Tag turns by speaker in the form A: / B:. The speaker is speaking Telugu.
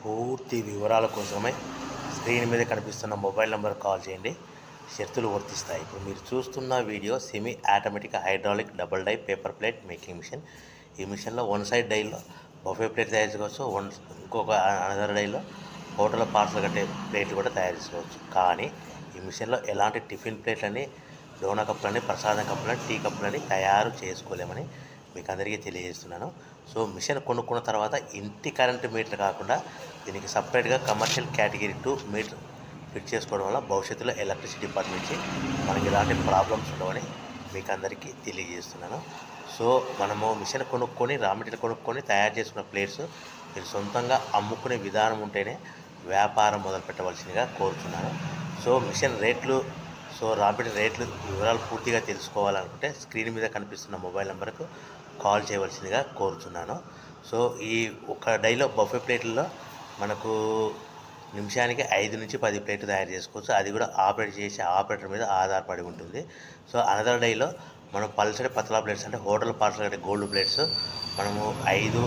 A: పూర్తి వివరాల కోసమే స్క్రీన్ మీద కనిపిస్తున్న మొబైల్ నెంబర్ కాల్ చేయండి. షరతులు వర్తిస్తాయి. ఇప్పుడు మీరు చూస్తున్న video semi automatic hydraulic double die paper plate making machine. ఈ మిషన్లో వన్ సైడ్ డైలో బఫే ప్లేట్ తయారు చేసుకోవచ్చు. ఇంకొక అనదర్ డైలో హోటల్ పార్సల్ కట్టే ప్లేట్లు కూడా తయారు చేసుకోవచ్చు. కానీ ఈ మిషన్లో ఎలాంటి టిఫిన్ ప్లేట్లని, డోనా కప్పులని, ప్రసాదం కప్పులని, టీ కప్పులని తయారు చేసుకోలేమని మీకు అందరికీ తెలియజేస్తున్నాను. సో మిషన్ కొనుక్కున్న తర్వాత ఇంటి కరెంటు మీటర్ కాకుండా దీనికి సపరేట్గా కమర్షియల్ కేటగిరీ 2 మీటర్ ఫిట్ చేసుకోవడం వల్ల భవిష్యత్తులో ఎలక్ట్రిసిటీ డిపార్ట్మెంట్ నుంచి మనకి ఎలాంటి ప్రాబ్లమ్స్ ఉండవని మీకు అందరికీ తెలియజేస్తున్నాను. సో మనము మిషన్ కొనుక్కొని రా మెటీరియల్ కొనుక్కొని తయారు చేసుకున్న ప్లేట్స్ మీరు సొంతంగా అమ్ముకునే విధానం ఉంటేనే వ్యాపారం మొదలు పెట్టవలసిందిగా కోరుతున్నాను. సో మిషన్ రేట్లు, రా మెటీరియల్ రేట్లు వివరాలు పూర్తిగా తెలుసుకోవాలనుకుంటే స్క్రీన్ మీద కనిపిస్తున్న మొబైల్ నెంబర్కు కాల్ చేయవలసిందిగా కోరుతున్నాను. సో ఈ ఒక డైలో బఫే ప్లేట్లలో మనకు నిమిషానికి 5 నుంచి 10 ప్లేట్లు తయారు చేసుకోవచ్చు. అది కూడా ఆపరేట్ చేసే ఆపరేటర్ మీద ఆధారపడి ఉంటుంది. సో అనదర్ డైలో మనం పల్సటి పతలా ప్లేట్స్ అంటే హోటల్ పార్సల్ అంటే గోల్డ్ ప్లేట్స్ మనము 5